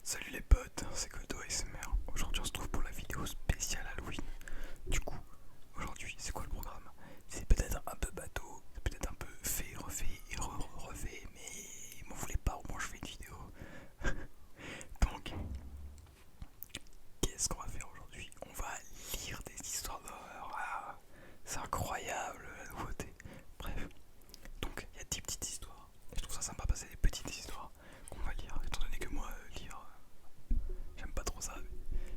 Salut les potes, c'est Kodo ASMR. Aujourd'hui on se trouve pour la vidéo spéciale Halloween. Du coup, aujourd'hui c'est quoi le programme? C'est peut-être un peu bateau, c'est peut-être un peu fait, refait et refait, mais m'en voulez pas, au moins je fais une vidéo. Donc, qu'est-ce qu'on va faire aujourd'hui? On va lire des histoires d'horreur. Ah, c'est incroyable la nouveauté. Bref, donc il y a 10 petites histoires. Et je trouve ça sympa parce que c'est des petites histoires qu'on va lire, étant donné que moi, lire, j'aime pas trop ça.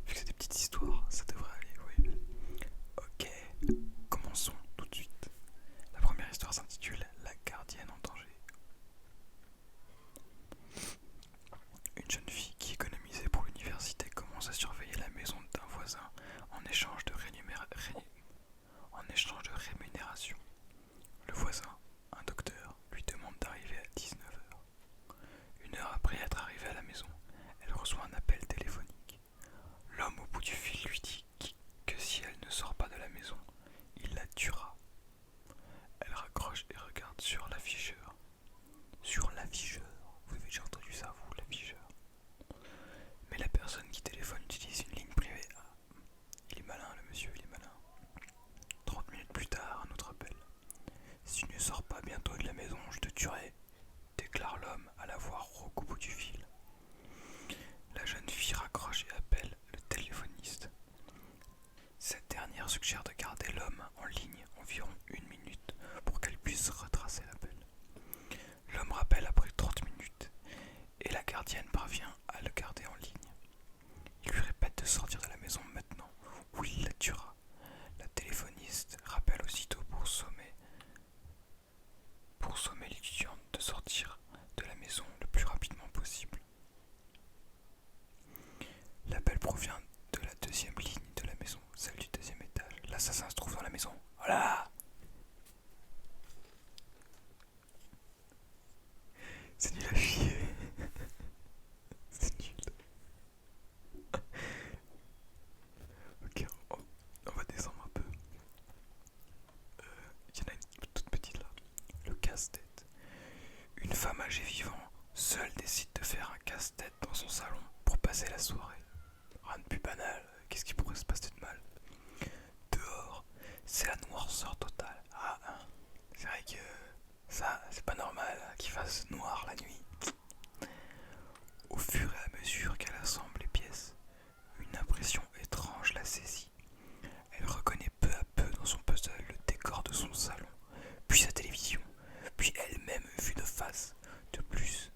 Vu que c'est des petites histoires, ça devrait aller, oui. Ok, commençons tout de suite. La première histoire s'intitule La gardienne en danger. Une jeune fille qui économisait pour l'université commence à surveiller la maison d'un voisin en échange de rémunération. Le voisin, un docteur, lui demande d'arriver à 19h. Une heure après être arrivée à la maison, elle reçoit un appel téléphonique. L'homme au bout du fil lui dit que si elle ne sort pas de la maison, il la tuera. Elle raccroche et regarde sur l'afficheur. Sur l'afficheur? Vous avez déjà entendu ça, vous, l'afficheur? Mais la personne qui téléphone utilise une ligne privée. Ah, il est malin, le monsieur, il est malin. 30 minutes plus tard, un autre appel. Si tu ne sors pas bientôt de la maison, je te tuerai, déclare l'homme à la voix rauque au bout du fil. La jeune fille raccroche et appelle le téléphoniste. Cette dernière suggère de garder l'homme en ligne environ 1 minute pour qu'elle puisse retracer l'appel. L'homme rappelle après 30 minutes et la gardienne parvient à le garder en ligne. Il lui répète de sortir de la maison maintenant ou il la tuera. La téléphoniste rappelle aussitôt pour sommer l'étudiante de sortir de la maison le plus rapidement possible. L'appel provient de la deuxième ligne de la maison, celle du deuxième étage. L'assassin se trouve dans la maison. Voilà! C'est nul à chier. C'est nul. Ok, on va descendre un peu. Il y en a une toute petite là. Le casse-tête. Une femme âgée vivant, seule décide de faire un casse-tête dans son salon pour passer la soirée. Rien de plus banal, qu'est-ce qui pourrait se passer de mal? Dehors, c'est la noirceur totale. Ah, c'est vrai que ça, c'est pas normal qu'il fasse noir la nuit. Au fur et à mesure qu'elle assemble les pièces, une impression étrange la saisit. Elle reconnaît peu à peu dans son puzzle le décor de son salon, puis sa télévision, puis elle-même vue de face. De plus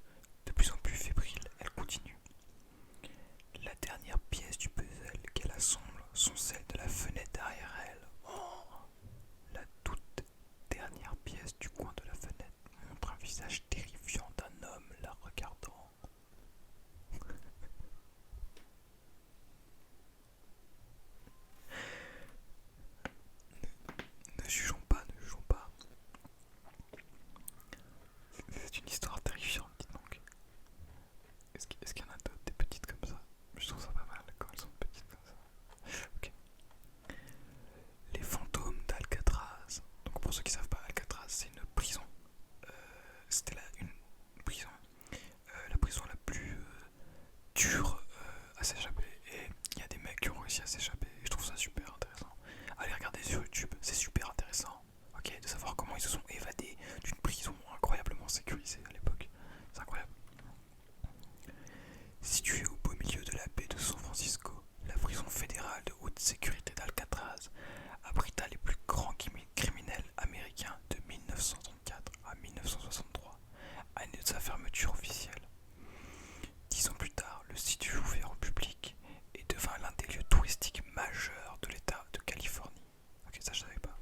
en plus fébrile, elle continue. La dernière pièce du puzzle qu'elle assemble sont celles de la fenêtre derrière elle. Oh, la toute dernière pièce du coin de la fenêtre montre un visage terrifiant d'un homme la regardant. Ne jugeons pas, ne jugeons pas. C'est une histoire terrifiante, dis donc. Est-ce qu'il y en a d'autres, des petites comme ça? Je trouve ça pas mal quand elles sont petites comme ça. Ok. Les fantômes d'Alcatraz. Donc pour ceux qui savent pas, Alcatraz c'est une prison. C'était une prison, la prison la plus dure à s'échapper. Et il y a des mecs qui ont réussi à s'échapper. Et je trouve ça super intéressant. Allez regarder sur YouTube, c'est super intéressant. Ok, de savoir comment ils se sont évadés d'une prison incroyablement sécurisée à l'époque. C'est incroyable. Située au beau milieu de la baie de San Francisco, la prison fédérale de haute sécurité d'Alcatraz abrita les plus grands criminels américains de 1934 à 1963, année de sa fermeture officielle. 10 ans plus tard, le site fut ouvert au public et devint l'un des lieux touristiques majeurs de l'État de Californie. Ok, ça je savais pas.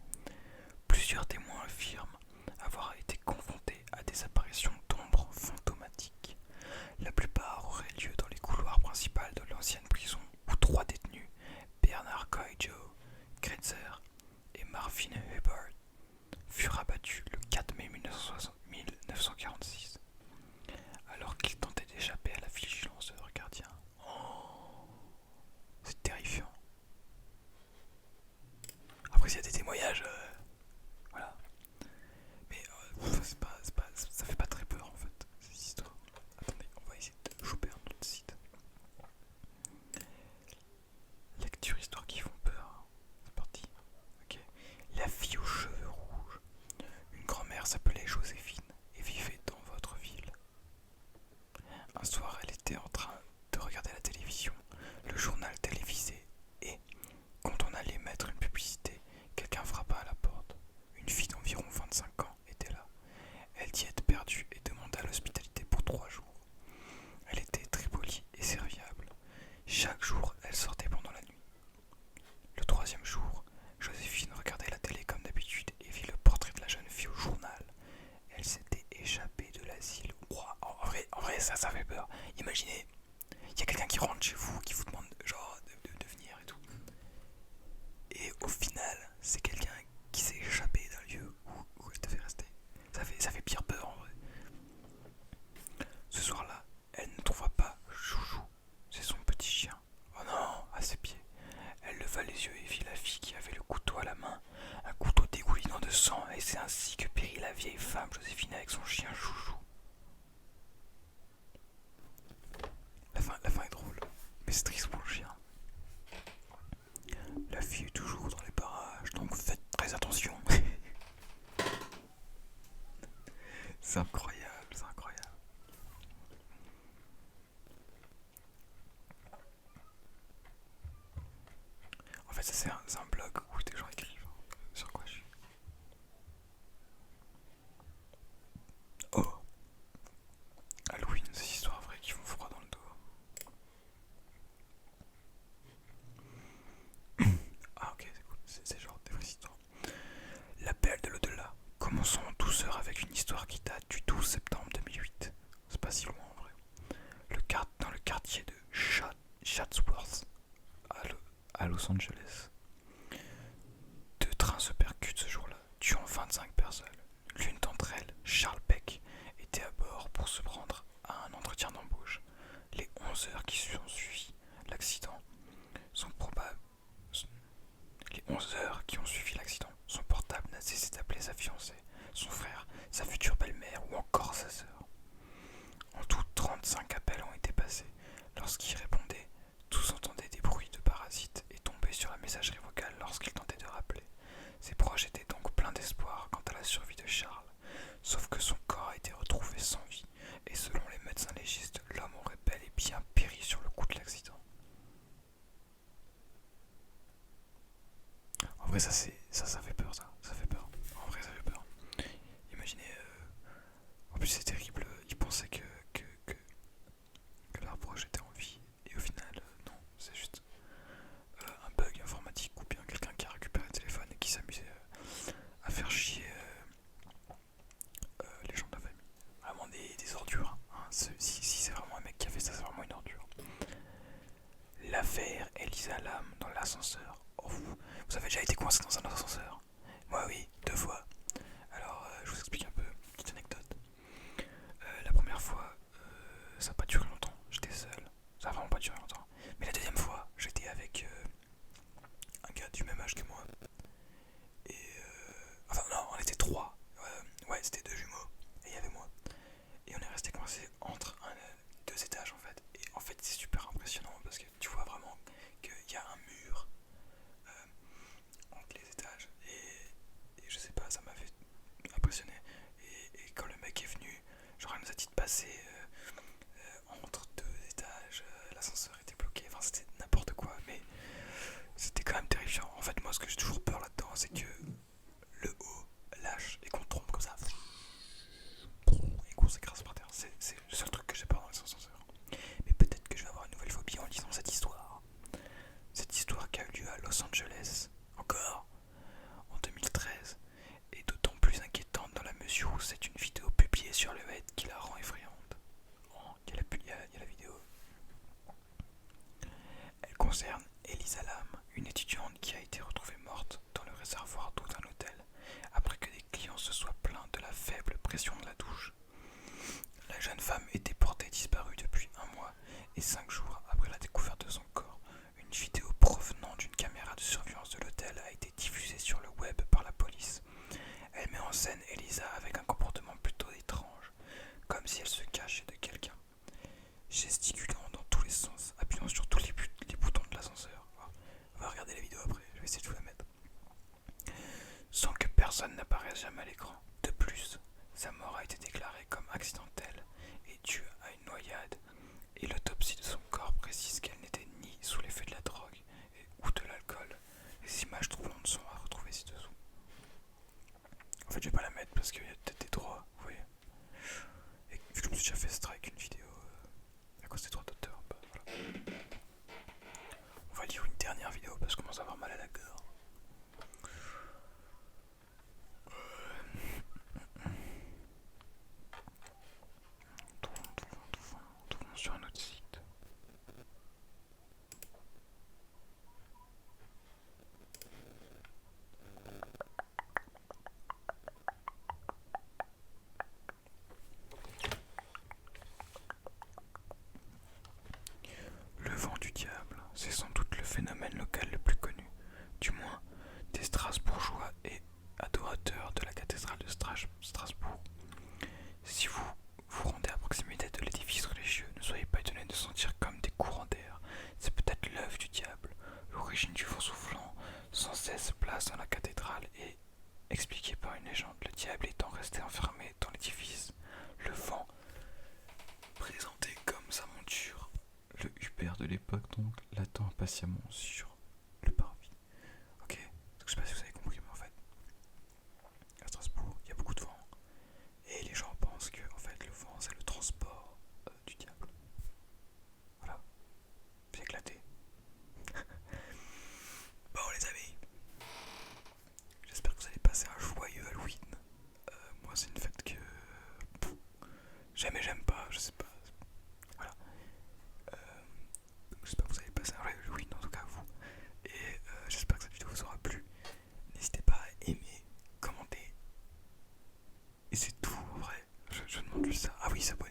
était en train de regarder la télévision, le journal télévisé, et quand on allait mettre une publicité, quelqu'un frappa à la porte. Une fille d'environ 25 ans était là. Elle dit être perdue et demanda l'hospitalité pour 3 jours. Elle était très polie et serviable. Chaque jour, elle sortait pendant la nuit. Le 3e jour, Joséphine regardait la télé comme d'habitude et vit le portrait de la jeune fille au journal. Elle s'était échappée de l'asile. Wow, en vrai, ça fait peur. Imaginez, il y a quelqu'un qui rentre chez vous, qui vous demande genre de venir et tout. Et au final, c'est quelqu'un qui s'est échappé d'un lieu où elle devait rester. Ça fait pire peur en vrai. Ce soir-là, elle ne trouva pas Chouchou, c'est son petit chien. Oh non, à ses pieds. Elle leva les yeux et vit la fille qui avait le couteau à la main, un couteau dégoulinant de sang, et c'est ainsi que périt la vieille femme Joséphine avec son chien Chouchou. La fin est drôle, mais c'est triste pour le chien. La fille est toujours dans les parages, donc faites très attention. C'est incroyable, c'est incroyable. En fait, ça c'est un blog où des gens écrivent sur quoi je suis. Oh, Halloween, ces histoires vraies qui font froid dans le dos. Ah ok, c'est cool, c'est genre des vraies histoires. L'appel de l'au-delà. Commençons en douceur avec une histoire qui date du 12 septembre 2008. C'est pas si loin en vrai. Dans le quartier de Chatsworth, à Los Angeles. 2 trains se percutent ce jour-là, tuant 25 personnes. L'une d'entre elles, Charles Peck, était à bord pour se rendre à un entretien d'embauche. Les 11 heures qui ont suivi l'accident sont probables. Les 11 heures qui ont suivi l'accident, son portable n'a cessé d'appeler sa fiancée, son frère, sa future belle-mère ou encore sa sœur. En tout, 35 appels ont été passés. Lorsqu'ils répondaient, tous entendaient des bruits de parasites et tombaient sur la messagerie vocale lorsqu'ils tentaient de rappeler. Ses proches étaient donc pleins d'espoir quant à la survie de Charles, sauf que son corps a été retrouvé sans vie, et selon les médecins légistes, l'homme aurait bel et bien péri sur le coup de l'accident. En vrai, ça fait peur, ça fait peur. En vrai, ça fait peur. Imaginez, en plus c'est terrible, ils pensaient que leur proche était en vie, et au final, non, c'est juste un bug informatique ou bien quelqu'un qui a récupéré le téléphone et qui s'amusait à faire chier les gens de la famille. Vraiment des ordures. Hein. Si c'est vraiment un mec qui a fait ça, c'est vraiment une ordure. L'affaire Elisa Lam dans l'ascenseur. Oh, vous avez déjà été coincé dans un ascenseur? Moi oui, 2 fois. Alors je vous explique un peu, petite anecdote. La première fois, ça n'a pas duré longtemps, j'étais seul. Ça n'a vraiment pas duré longtemps. Mais la deuxième fois, j'étais avec un gars du même âge que moi. Et enfin non, on était 3. Ouais, c'était 2 jumeaux. Et il y avait moi. Et on est resté coincé entre 2 étages en fait. Et en fait c'est super impressionnant parce que tu vois vraiment qu'il y a un mur entre les étages. Et je sais pas, ça m'avait impressionné. Et quand le mec est venu, genre il nous a dit de passer entre 2 étages, l'ascenseur était bloqué, enfin c'était n'importe quoi, mais c'était quand même terrifiant. En fait moi ce que j'ai toujours peur là-dedans c'est que le haut lâche et qu'on tombe comme ça et qu'on s'écrase par terre. C'est le seul truc que j'ai peur dans les ascenseurs. Mais peut-être que je vais avoir une nouvelle phobie en lisant cette histoire. Cette histoire qui a eu lieu à Los Angeles, encore, en 2013, est d'autant plus inquiétante dans la mesure où c'est une vidéo publiée sur le net qui la rend effrayante. Il y a la vidéo. Elle concerne Elisa Lam, une étudiante qui a été retrouvée morte dans le réservoir d'eau d'un hôtel après que des clients se soient plaints de la faible pression de la douche. La jeune femme était portée disparue depuis 1 mois et 5 jours après la découverte de son corps. Une vidéo provenant d'une caméra de surveillance de l'hôtel a été diffusée sur le web par la police. Elle met en scène Elisa avec un comportement plutôt étrange, comme si elle se cachait de quelqu'un, gesticulant dans tous les sens, appuyant sur tous les boutons de l'ascenseur. On va regarder la vidéo après, je vais essayer de vous la mettre. Sans que personne n'apparaisse jamais à l'écran. De plus, sa mort a été déclarée comme accidentelle et due à une noyade, et l'époque donc l'attend impatiemment sur le parvis. Ok, donc je sais pas si vous avez compris, mais en fait, à Strasbourg, il y a beaucoup de vent. Et les gens pensent que en fait, le vent, c'est le transport du diable. Voilà, j'ai éclaté. Bon les amis, j'espère que vous allez passer un joyeux Halloween. Moi c'est une fête que j'aime et j'aime pas, je sais pas. Voilà. J'espère que vous allez passer un joyeux Halloween en tout cas vous. Et j'espère que cette vidéo vous aura plu. N'hésitez pas à aimer, commenter. Et c'est tout en vrai. Je demande juste ça. Ah oui, s'abonner.